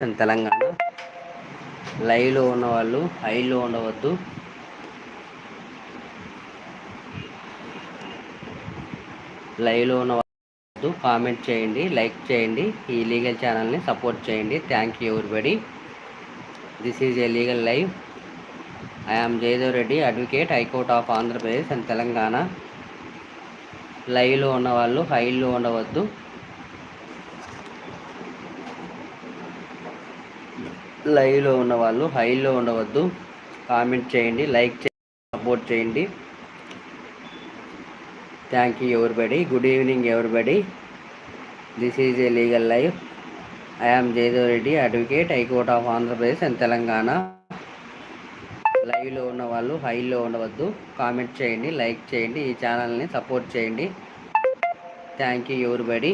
తెలంగాణ లైవ్లో ఉన్న వాళ్ళు హైలో ఉండవద్దు. లైవ్లో ఉన్న వాళ్ళు కామెంట్ చేయండి, లైక్ చేయండి, ఈ లీగల్ ఛానల్ని సపోర్ట్ చేయండి. Thank you everybody. This is a legal live. I am Jayadev Reddy, advocate, high court of Andhra Pradesh and Telangana. లైవ్లో ఉన్న వాళ్ళు హైలో ఉండవద్దు. లైవ్లో ఉన్న వాళ్ళు హైలో ఉండవద్దు. కామెంట్ చేయండి, లైక్ చేయండి, సపోర్ట్ చేయండి. Thank you everybody. Good evening everybody. This is a legal live. I am Jayadev Reddy, advocate, high court of Andhra Pradesh and Telangana. లైవ్లో ఉన్న వాళ్ళు హైలో ఉండవద్దు. కామెంట్ చేయండి, లైక్ చేయండి, ఈ ఛానల్ని సపోర్ట్ చేయండి. Thank you everybody.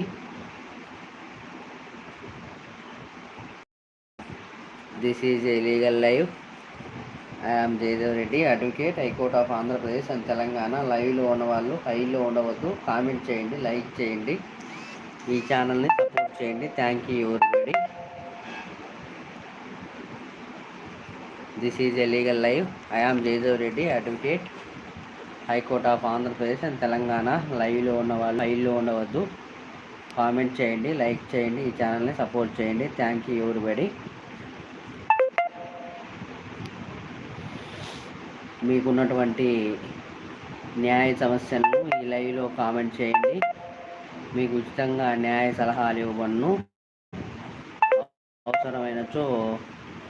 This is a legal live. I am Jayadev Reddy, advocate, high court of Andhra Pradesh and Telangana. లైవ్లో ఉన్న వాళ్ళు హైలో ఉండవద్దు. కామెంట్ చేయండి, లైక్ చేయండి, ఈ ఛానల్ని సపోర్ట్ చేయండి. Thank you everybody. This is a legal live. I am Jayadev Reddy, advocate, high court of Andhra Pradesh and Telangana. లైవ్లో ఉన్న వాళ్ళు హైలో ఉండవద్దు. కామెంట్ చేయండి, లైక్ చేయండి, ఈ ఛానల్ని సపోర్ట్ చేయండి. Thank you everybody. మీకున్నటువంటి న్యాయ సమస్యలను ఈ లైవ్లో కామెంట్ చేయండి. మీకు ఉచితంగా న్యాయ సలహాలు ఇవ్వబడును. అవసరమైనచో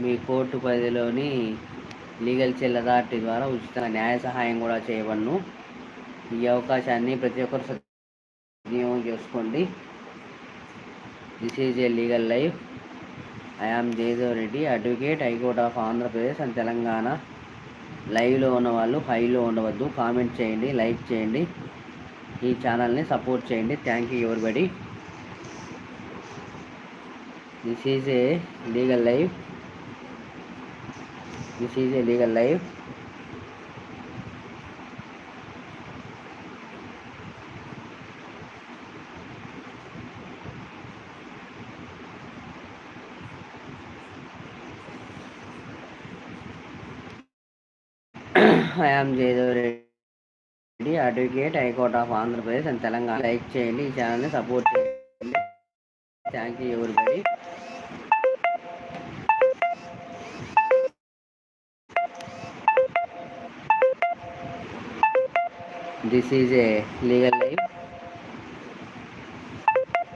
మీ కోర్టు పరిధిలోని లీగల్ సెల్ అథారిటీ ద్వారా ఉచితంగా న్యాయ సహాయం కూడా చేయబడును. ఈ అవకాశాన్ని ప్రతి ఒక్కరు సద్వినియోగం చేసుకోండి. This is a legal live. I am Jayadev Reddy, advocate, high court of Andhra Pradesh and Telangana. లైవ్లో ఉన్న వాళ్ళు హైలో ఉండవద్దు. కామెంట్ చేయండి, లైక్ చేయండి, ఈ ఛానల్ని సపోర్ట్ చేయండి. Thank you everybody. This is a legal live. This is a legal live. I am Jayadev Reddy, advocate, high court of Andhra Pradesh and Telangana. Like చేయండి, ఈ ఛానల్ని సపోర్ట్ చేయండి. Thank you everybody. This is a legal live.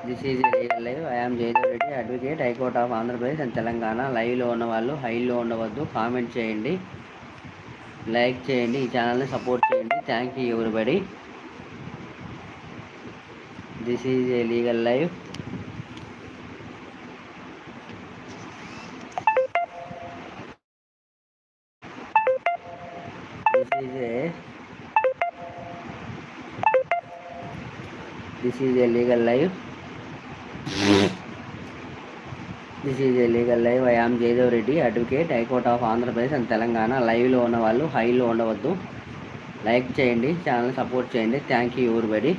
This is a legal live. I am Jayadev Reddy, advocate, high court of Andhra Pradesh and Telangana. లైవ్లో ఉన్న వాళ్ళు హైలో ఉండవద్దు. Comment చేయండి, లైక్ చేయండి, ఈ ఛానల్ని సపోర్ట్ చేయండి. Thank you everybody. This is a legal live. This is a legal live. This is a legal live. I am Jaydev Reddy, advocate, High Court of Andhra Pradesh and Telangana. Live lo ఉన్న వాళ్ళు high లో ఉండవద్దు. Like చేయండి, channel support చేయండి. Thank you everybody.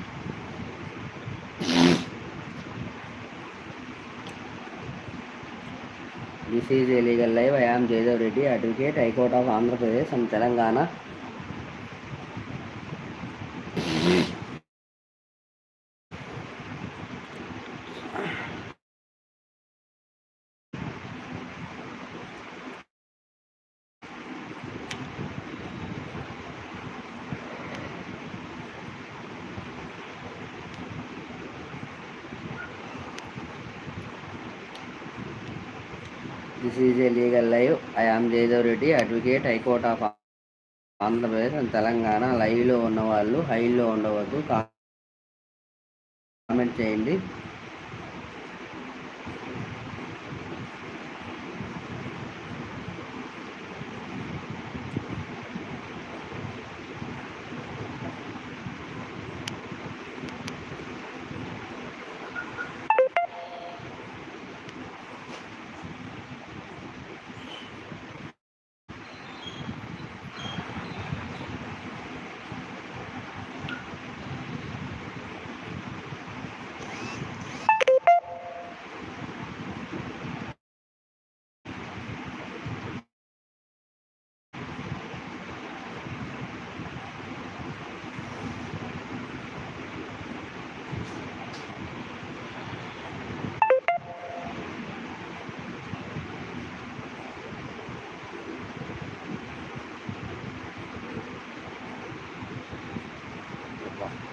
This is a legal live. I am Jaydev Reddy, advocate, High Court of Andhra Pradesh and Telangana. This is a legal live. I am Jaydev Reddy, advocate, High Court of Andhra Pradesh and Telangana. Live లో ఉన్న వాళ్ళు హైలో ఉండవద్దు. Comment చేయండి.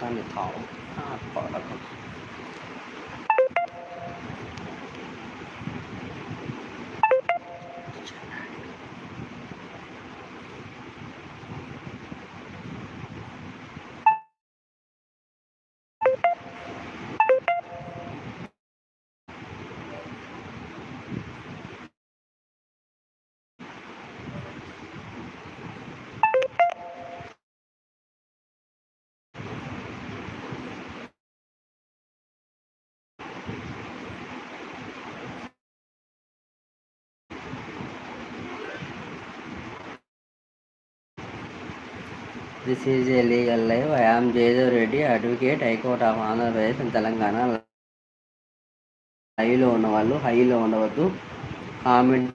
Sunny Town. Protocol. This is a legal live. I am Jaydev Reddy, advocate, High Court of Andhra Pradesh and Telangana. లైవ్లో ఉన్న వాళ్ళు హైలో ఉండవద్దు. కామెంట్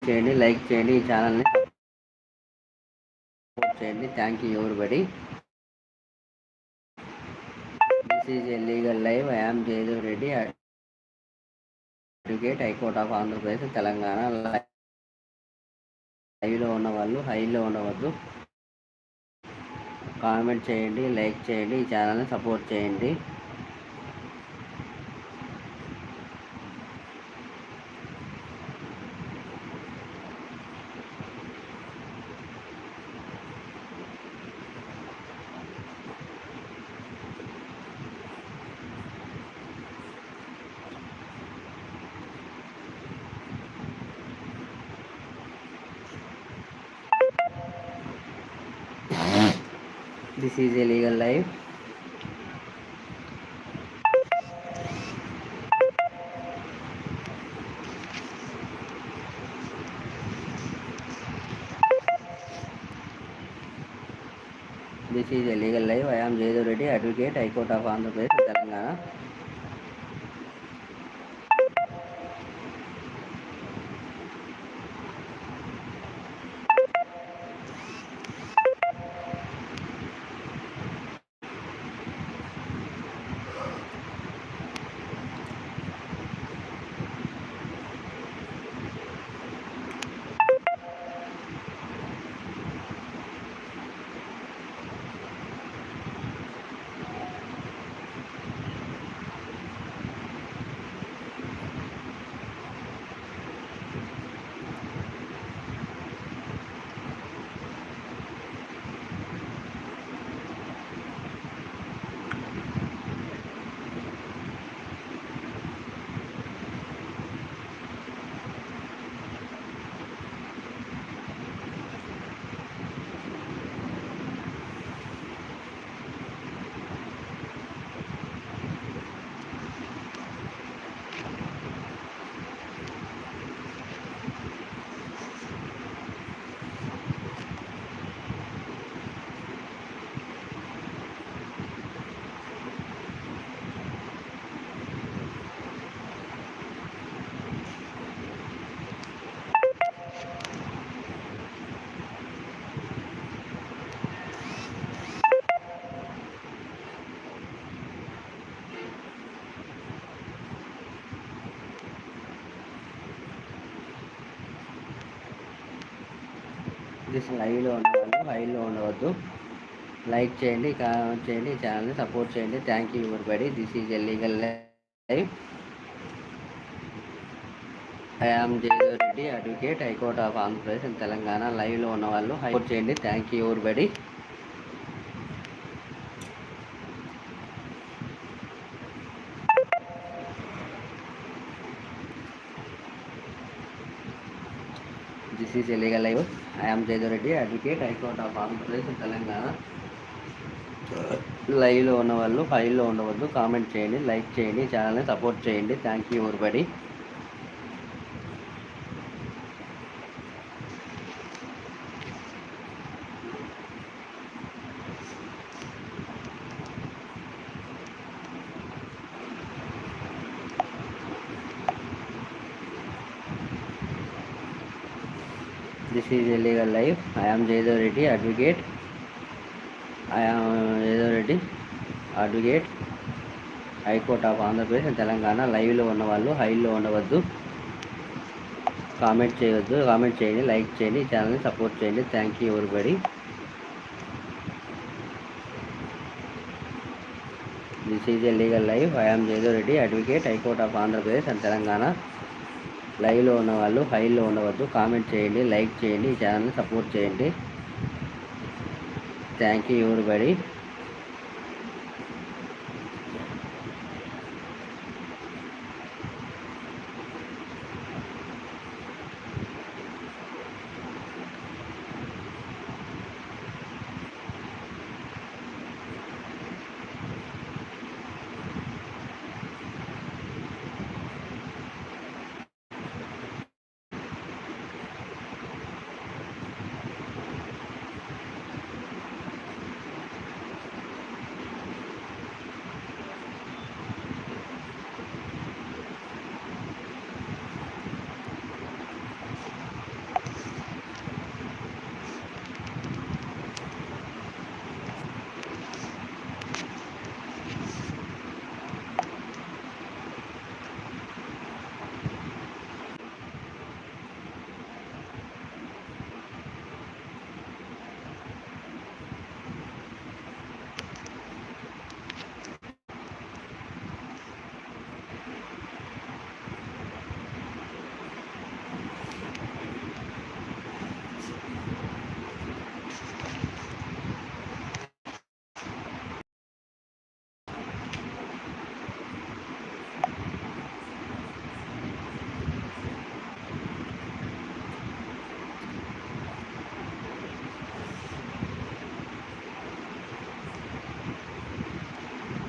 చేయండి, లైక్ చేయండి, ఈ ఛానల్ని సపోర్ట్ చేయండి. Thank you everybody. This is a legal live. I am Jayadev Reddy, advocate, high court of Andhra Pradesh Telangana. లైవ్లో ఉన్న వాళ్ళు హైలో ఉండవద్దు. కామెంట్ చేయండి, లైక్ చేయండి, ఈ ఛానల్ని సపోర్ట్ చేయండి. This is a legal live. This is a legal live. I am Jaydev Reddy, advocate, High Court of Andhra Pradesh, Telangana. This లైవ్లో ఉన్నవాళ్ళు హైలో ఉండవద్దు. లైక్ చేయండి, కామెంట్ చేయండి, ఛానల్ని సపోర్ట్ చేయండి. Thank you everybody. This is a legal live. I am Jayadev Reddy, advocate, high court of Andhra Pradesh and Telangana. లైవ్లో ఉన్నవాళ్ళు సపోర్ట్ చేయండి. Thank you everybody. This is a legal live. I am Jayadev Reddy, advocate, high court of Andhra Pradesh and Telangana. లైవ్లో ఉన్నవాళ్ళు ఫైల్లో ఉండవద్దు. కామెంట్ చేయండి, like చేయండి, ఛానల్ని సపోర్ట్ చేయండి. Thank you everybody. This is a legal live. I am Jaydev Reddy, advocate. I am Jaydev Reddy, advocate, High Court of Andhra Pradesh and Telangana. లైవ్లో ఉన్న వాళ్ళు హైలో ఉండవద్దు. కామెంట్ చేయవద్దు. కామెంట్ చేయండి, లైక్ చేయండి, ఛానల్ని సపోర్ట్ చేయండి. Thank you everybody. This is a legal live. I'm Jayadev Reddy, advocate, high court of Andhra Pradesh and Telangana. లైవ్లో ఉన్న వాళ్ళు హైలో ఉండవద్దు. కామెంట్ చేయండి, లైక్ చేయండి, ఈ ఛానల్ని సపోర్ట్ చేయండి. Thank you everybody.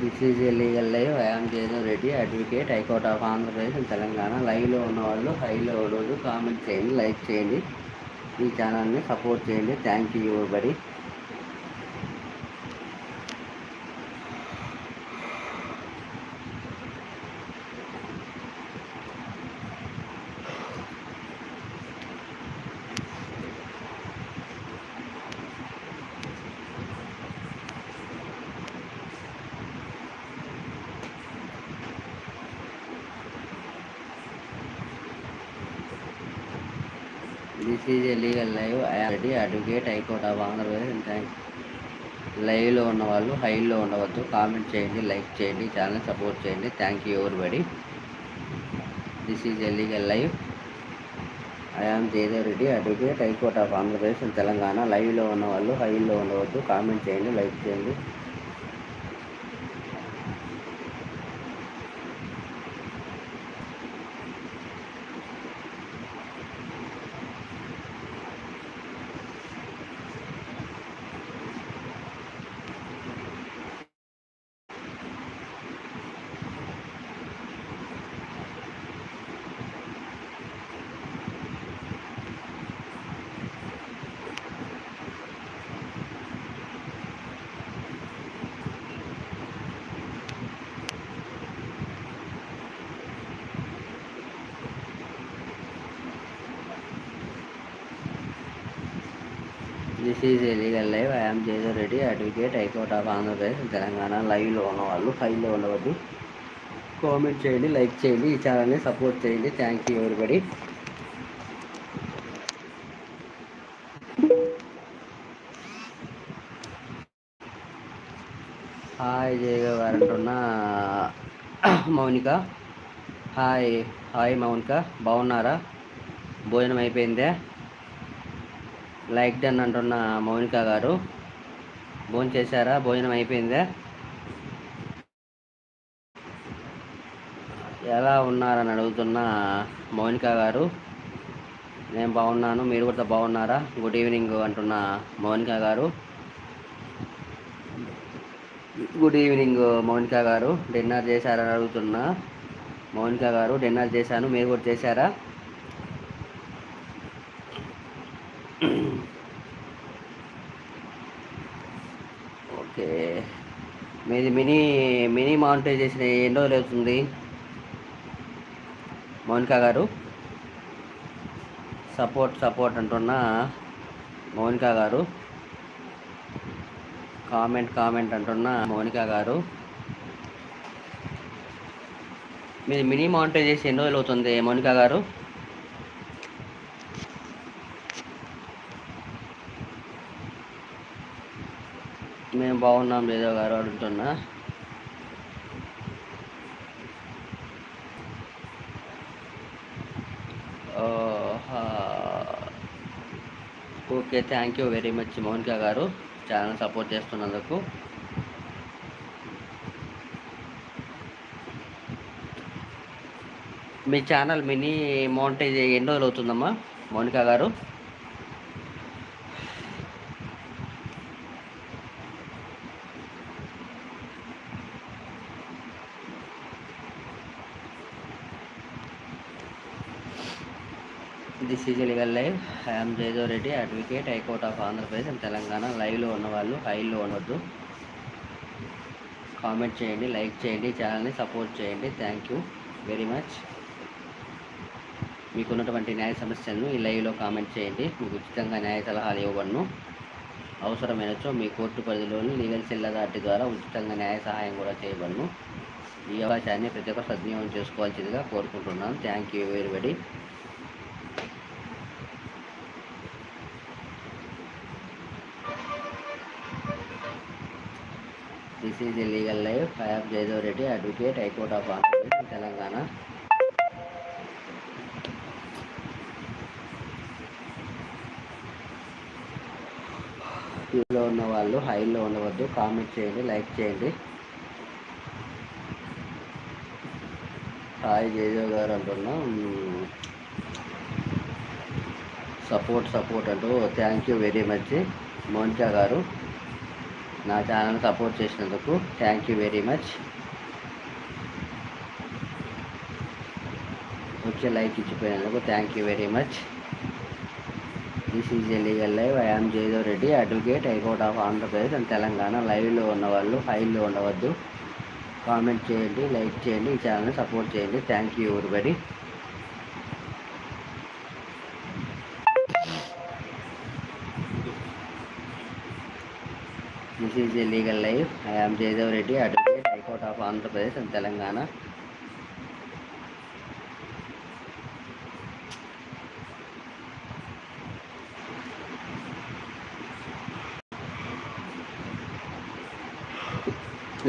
This is a legal live. I'm Jayadev Reddy, advocate, high court of Andhra Pradesh and Telangana. లైవ్లో ఉన్నవాళ్ళు హైలో ఉండదు. కామెంట్ చేయండి, లైక్ చేయండి, ఈ ఛానల్ని సపోర్ట్ చేయండి. Thank you everybody. This is a legal live. I'm Reddy, advocate, high court of Andhra Pradesh and లైవ్లో ఉన్న వాళ్ళు హైలో ఉండవద్దు. కామెంట్ చేయండి, లైక్ చేయండి, ఛానల్ సపోర్ట్ చేయండి. Thank you everybody. This is a legal live. I'm Jayadev Reddy, advocate, high court of Andhra Pradesh and Telangana. లైవ్లో ఉన్న వాళ్ళు హైలో ఉండవద్దు. కామెంట్ చేయండి, లైక్ చేయండి. This is a legal live. I'm Jayadev Reddy, advocate, high court of Andhra Pradesh Telangana. లైవ్లో ఉన్న వాళ్ళు హైలో ఉండవద్దు. కామెంట్ చేయండి, లైక్ చేయండి, ఈ ఛానల్ని సపోర్ట్ చేయండి. Thank you everybody. Hi Jayadev గారు అంటున్నా మౌనిక. హాయ్ హాయ్ మౌనిక, బాగున్నారా? భోజనం అయిపోయిందే? లైక్ డన్ అంటున్న మౌనిక గారు, భోజనం చేశారా? భోజనం అయిపోయిందే? ఎలా ఉన్నారని అడుగుతున్న మౌనిక గారు, నేను బాగున్నాను, మీరు కూడా బాగున్నారా? గుడ్ ఈవినింగ్ అంటున్న మౌనిక గారు. గుడ్ ఈవినింగ్ మౌనిక గారు. డిన్నర్ చేశారని అడుగుతున్నా మౌనిక గారు. డిన్నర్ చేశాను, మీరు కూడా చేశారా? ఓకే, మీది మినీ మానిటైజేషన్ ఎన్ని రోజులు అవుతుంది మౌనిక గారు? సపోర్ట్ అంటున్నా మౌనిక గారు. కామెంట్ అంటున్నా మౌనిక గారు. మీది మినీ మానిటైజేషన్ ఎన్ని రోజులు అవుతుంది మౌనిక గారు? మేము బాగున్నాం జయదేవ్ గారు అంటున్నా. Okay. Thank you very much Mounika గారు ఛానల్ సపోర్ట్ చేస్తున్నందుకు. మీ ఛానల్ మినీ మోనిటైజ్ ఎన్ని రోజులు అవుతుందమ్మా మౌనిక గారు? This is legal live. I'm Jayadev Reddy, advocate, high court of Andhra Pradesh and Telangana. లైవ్లో ఉన్నవాళ్ళు హైలో ఉండవద్దు. కామెంట్ చేయండి, లైక్ చేయండి, ఛానల్ని సపోర్ట్ చేయండి. Thank you very much. మీకున్నటువంటి న్యాయ సమస్యలను ఈ లైవ్లో కామెంట్ చేయండి. మీకు ఉచితంగా న్యాయ సలహాలు ఇవ్వబడును. అవసరమైనచో మీ కోర్టు పరిధిలోని లీగల్ సెల్ అథారిటీ ద్వారా ఉచితంగా న్యాయ సహాయం కూడా చేయబడును. ఈ అవకాశాన్ని ప్రతి ఒక్కరు సద్వినియోగం చేసుకోవాల్సిందిగా కోరుకుంటున్నాను. Thank you everybody. This is a legal live. I am Jayadev Reddy, advocate, high court of Andhra Pradesh Telangana. లో ఉన్న వాళ్ళు హైలో ఉండవద్దు. కామెంట్ చేయండి, లైక్ చేయండి. హాయ్ జయదేవ్ గారు అంటున్నా. సపోర్ట్ అంటూ thank you very much Monica గారు. నా ఛానల్ సపోర్ట్ చేసినందుకు థ్యాంక్ యూ వెరీ మచ్. వచ్చే లైక్ ఇచ్చిపోయినందుకు thank you very much. This is a legal live. I am Jayadev Reddy, advocate, high court of Andhra Pradesh and Telangana. లైవ్లో ఉన్నవాళ్ళు హైలో ఉండవద్దు. కామెంట్ చేయండి, లైక్ చేయండి, ఈ ఛానల్ని సపోర్ట్ చేయండి. Thank you everybody. This is a legal live. I am Jayadev Reddy, advocate, high court of Andhra Pradesh and Telangana.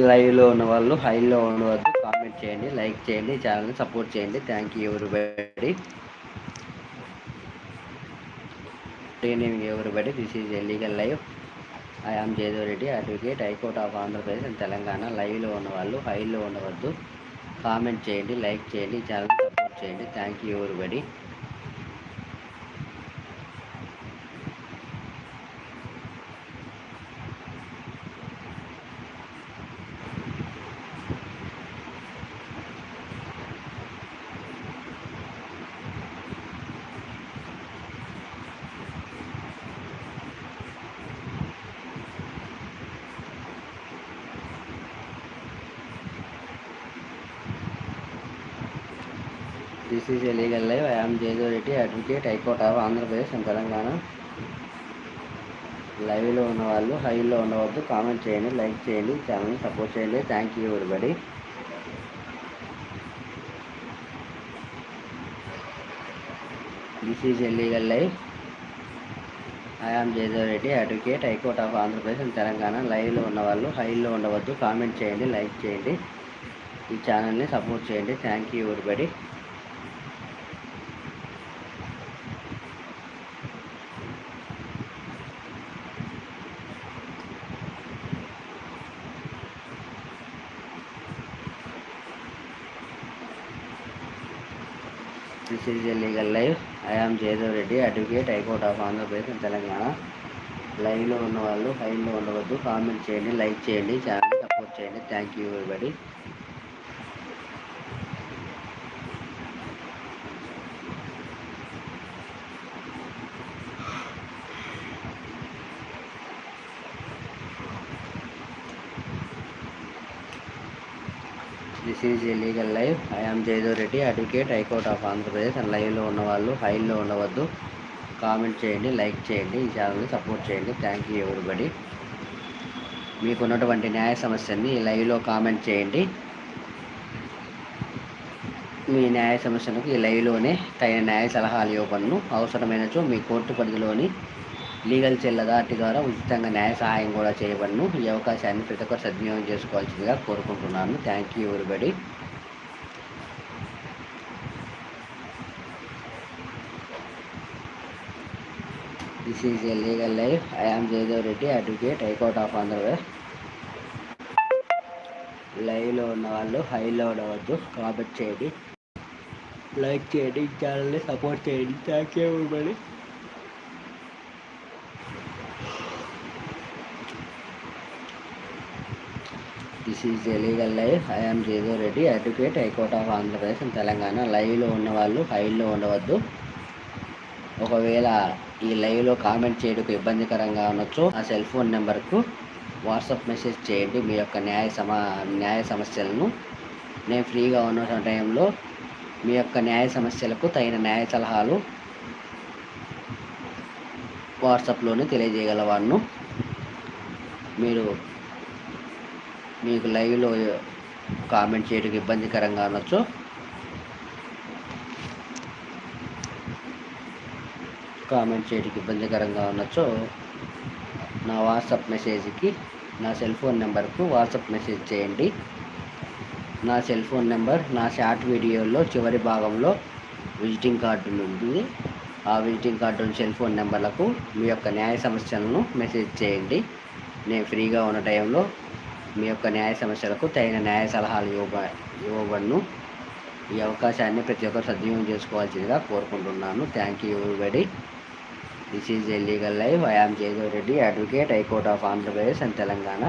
లైవ్లో ఉన్న వాళ్ళు హైలో ఉండవద్దు. కామెంట్ చేయండి, లైక్ చేయండి, ఛానల్ని సపోర్ట్ చేయండి. Thank you everybody. Everybody. This is a legal live. I am Jayadev Reddy, advocate, high court of Andhra Pradesh and Telangana. లైవ్లో ఉన్న వాళ్ళు హైలో ఉండవద్దు. కామెంట్ చేయండి, లైక్ చేయండి, ఛానల్ని సపోర్ట్ చేయండి. Thank you everybody. This is a legal live. I am Jayadev Reddy, advocate, high court of Andhra Pradesh and Telangana. లైవ్లో ఉన్న వాళ్ళు హైలో ఉండవద్దు. కామెంట్ చేయండి, లైక్ చేయండి, ఛానల్ని సపోర్ట్ చేయండి. Thank you everybody. This is a legal live. I am Jayadev Reddy, advocate, high court of Andhra Pradesh and Telangana. లైవ్లో ఉన్న వాళ్ళు హైలో ఉండవద్దు. కామెంట్ చేయండి, లైక్ చేయండి, ఈ ఛానల్ని సపోర్ట్ చేయండి. Thank you everybody. This is a legal live. I am Jayadev Reddy, advocate, high court of Andhra Pradesh and Telangana. లైవ్లో ఉన్న వాళ్ళు హైలో ఉండవద్దు. కామెంట్ చేయండి, లైక్ చేయండి, ఛానల్ని సపోర్ట్ చేయండి. Thank you everybody. This is a legal live. I am Jayadev Reddy, advocate, high court of Andhra Pradesh and లైవ్లో ఉన్న వాళ్ళు హైలో ఉండవద్దు. కామెంట్ చేయండి, లైక్ చేయండి, ఈ ఛానల్ని సపోర్ట్ చేయండి. Thank you everybody. మీకున్నటువంటి న్యాయ సమస్యని ఈ లైవ్లో కామెంట్ చేయండి. మీ న్యాయ సమస్యలకు ఈ లైవ్లోనే తగిన న్యాయ సలహాలు ఇవ్వబడును. అవసరమైనచో మీ కోర్టు పరిధిలోని లీగల్ సెల్ అథారిటీ ద్వారా ఉచితంగా న్యాయ సహాయం కూడా చేయబడును. ఈ అవకాశాన్ని ప్రతి ఒక్కరు సద్వినియోగం చేసుకోవాల్సిందిగా కోరుకుంటున్నాను. Thank you everybody. This is a legal life. I am Jayadev Reddy, advocate, high court of Andhra Pradesh. లైవ్లో ఉన్న వాళ్ళు హైలో ఉండవద్దు, కామెంట్ చేయండి, లైక్ చేయండి, ఛానల్ని సపోర్ట్ చేయండి. Thank you everybody. This is a legal life. I am Jayadev Reddy, advocate, high court of Andhra Pradesh and Telangana. లైవ్లో ఉన్న వాళ్ళు హైలో ఉండవద్దు. ఒకవేళ ఈ లైవ్లో కామెంట్ చేయడానికి ఇబ్బందికరంగా ఉండొచ్చు, ఆ సెల్ ఫోన్ నెంబర్కు వాట్సాప్ మెసేజ్ చేయండి మీ యొక్క న్యాయ సమస్యలను. నేను ఫ్రీగా ఉన్న టైంలో మీ యొక్క న్యాయ సమస్యలకు తగిన న్యాయ సలహాలు వాట్సాప్లోనే తెలియజేయగలవాను. మీకు లైవ్లో కామెంట్ చేయడానికి ఇబ్బందికరంగా ఉండొచ్చు, నా వాట్సాప్ మెసేజ్కి, నా సెల్ ఫోన్ నెంబర్కు వాట్సాప్ మెసేజ్ చేయండి. నా సెల్ ఫోన్ నెంబర్ నా షార్ట్ వీడియోలో చివరి భాగంలో విజిటింగ్ కార్డు ఉంటుంది. ఆ విజిటింగ్ కార్డు సెల్ ఫోన్ నెంబర్లకు మీ యొక్క న్యాయ సమస్యలను మెసేజ్ చేయండి. నేను ఫ్రీగా ఉన్న టైంలో మీ యొక్క న్యాయ సమస్యలకు తగిన న్యాయ సలహాలు ఇవ్వబడును. ఈ అవకాశాన్ని ప్రతి ఒక్కరు సద్వినియోగం చేసుకోవాల్సిందిగా కోరుకుంటున్నాను. Thank you everybody. This is a legal life. I am Jayadev Reddy, advocate, high court of Andhra Pradesh and Telangana.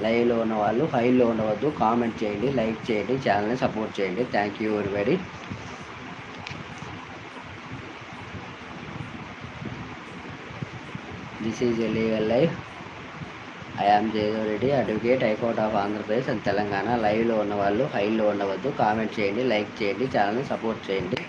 లైవ్లో ఉన్న వాళ్ళు హైలో ఉండవద్దు, కామెంట్ చేయండి, లైక్ చేయండి, ఛానల్ని సపోర్ట్ చేయండి. Thank you everybody. This is a legal life. I am Jayadev Reddy, advocate, high court of Andhra Pradesh and Telangana. లైవ్లో ఉన్న వాళ్ళు హైలో ఉండవద్దు, కామెంట్ చేయండి, లైక్ చేయండి, ఛానల్ని సపోర్ట్ చేయండి.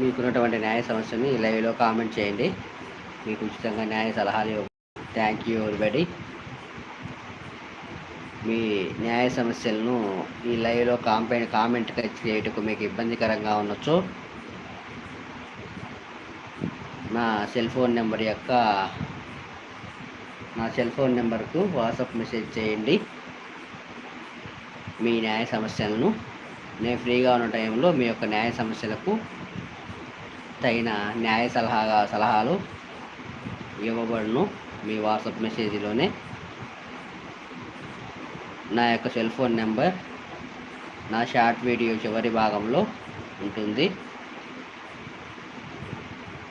మీకున్నటువంటి న్యాయ సమస్యని ఈ లైవ్లో కామెంట్ చేయండి, మీకు ఉచితంగా న్యాయ సలహాలు ఇవ్వ. Thank you everybody. మీ న్యాయ సమస్యలను ఈ లైవ్లో కామెంట్ చేయటకు మీకు ఇబ్బందికరంగా ఉండొచ్చు, నా సెల్ ఫోన్ నెంబర్కు వాట్సాప్ మెసేజ్ చేయండి మీ న్యాయ సమస్యలను. నేను ఫ్రీగా ఉన్న టైంలో మీ యొక్క న్యాయ సమస్యలకు తగిన న్యాయ సలహాలు ఇవ్వబడును మీ వాట్సాప్ మెసేజ్లోనే. నా యొక్క సెల్ ఫోన్ నెంబర్ నా షార్ట్ వీడియో చివరి భాగంలో ఉంటుంది.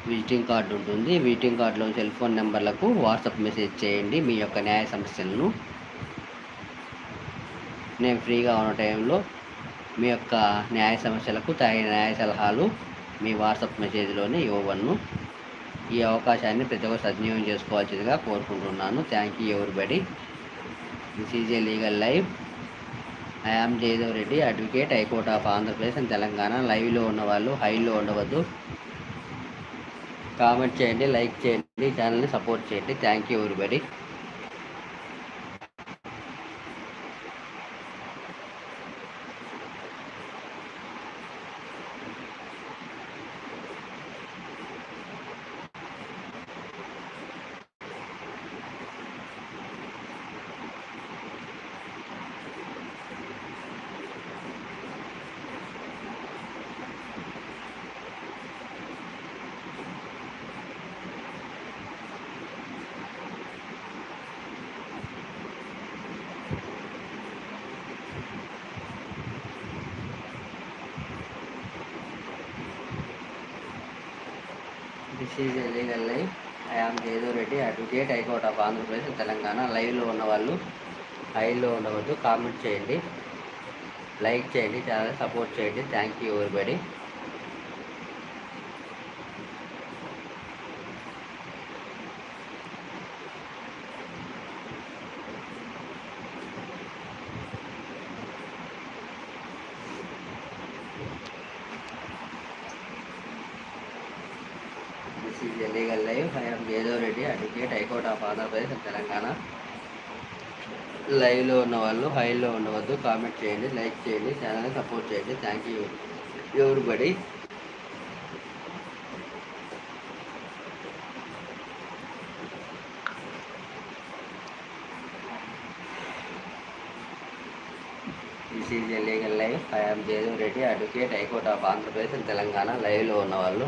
విజిటింగ్ కార్డు ఉంటుంది. విజిటింగ్ కార్డులో సెల్ ఫోన్ నెంబర్లకు వాట్సాప్ మెసేజ్ చేయండి మీ యొక్క న్యాయ సమస్యలను. నేను ఫ్రీగా ఉన్న టైంలో మీ యొక్క న్యాయ సమస్యలకు తగిన న్యాయ సలహాలు మీ వాట్సాప్ మెసేజ్లోనే ఇవ్వబడును. ఈ అవకాశాన్ని ప్రతి ఒక్కరు సద్వినియోగం చేసుకోవాల్సిందిగా కోరుకుంటున్నాను. Thank you everybody. This is a legal life. I am Jayadev Reddy, advocate, high court of Andhra Pradesh and Telangana. లైవ్లో ఉన్న వాళ్ళు హైలో ఉండవద్దు, కామెంట్ చేయండి, లైక్ చేయండి, ఛానల్ని సపోర్ట్ చేయండి. Thank you everybody. This is legal live. I am Jayadev Reddy, advocate, high court of Andhra Pradesh Telangana. లైవ్లో ఉన్న వాళ్ళు హైలో ఉండవద్దు, కామెంట్ చేయండి, లైక్ చేయండి, ఛానల్ సపోర్ట్ చేయండి. Thank you everybody. This is legal live. I am Jayadev Reddy, advocate, high court of Andhra Pradesh Telangana. లైవ్లో ఉన్న వాళ్ళు హైలో ఉండవద్దు, కామెంట్ చేయండి, లైక్ చేయండి, ఛానల్ సపోర్ట్ చేయండి. Thank you everybody. This is legal live. I am Jayadev Reddy, advocate, high court of Andhra Pradesh Telangana. లైవ్లో ఉన్నవాళ్ళు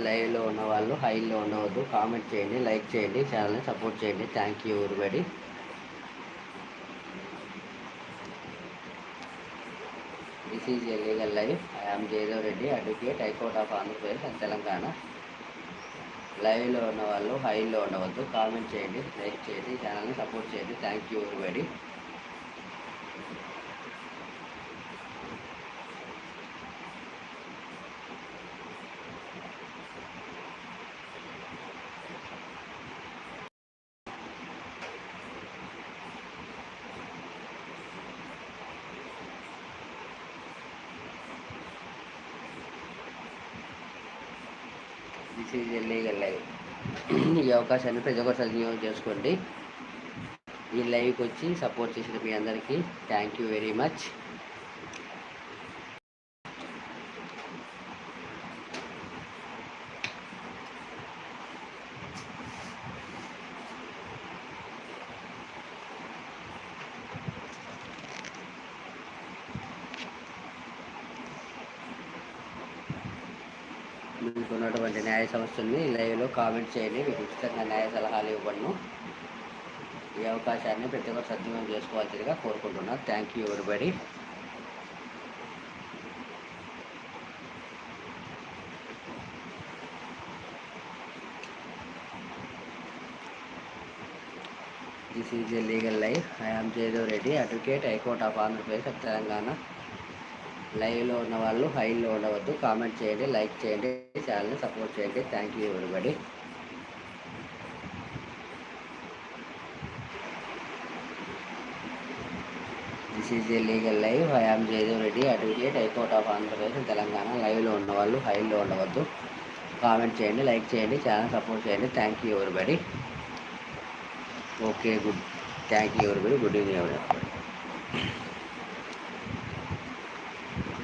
లైవ్లో ఉన్న వాళ్ళు హైలో ఉండవద్దు, కామెంట్ చేయండి, లైక్ చేయండి, ఛానల్ని సపోర్ట్ చేయండి. Thank you everybody. This is legal live. I am Jayadev Reddy, advocate, high court of Andhra Pradesh and Telangana. లైవ్లో ఉన్న వాళ్ళు హైలో ఉండవద్దు, కామెంట్ చేయండి, లైక్ చేయండి, ఛానల్ని సపోర్ట్ చేయండి. Thank you everybody. This is legal live. ఈ అవకాశాన్ని ప్రతి ఒక్కరు సద్వినియోగం చేసుకోండి. ఈ లైవ్కి వచ్చి సపోర్ట్ చేసిన మీ అందరికీ థ్యాంక్ యూ వెరీ మచ్. మీకు ఉన్నటువంటి న్యాయ సమస్యల్ని లైవ్లో కామెంట్ చేయండి, మీకు ఉచితంగా న్యాయ సలహాలు ఇవ్వను. ఈ అవకాశాన్ని ప్రతి ఒక్కరు సద్వినియోగం చేసుకోవాల్సిందిగా కోరుకుంటున్నాను. Thank you everybody. This is a legal live. I am Jayadev Reddy, advocate, high court of Andhra Pradesh of Telangana. లైవ్లో ఉన్న వాళ్ళు హైలో ఉండవద్దు, కామెంట్ చేయండి, లైక్ చేయండి, ఛానల్ని సపోర్ట్ చేయండి. Thank you everybody. This is a legal live. I am Jayadev Reddy, advocate, high court of Andhra Pradesh Telangana. లైవ్లో ఉన్న వాళ్ళు హైలో ఉండవద్దు, కామెంట్ చేయండి, లైక్ చేయండి, ఛానల్ సపోర్ట్ చేయండి. Thank you everybody. Okay, good. Thank you everybody. Good evening everybody.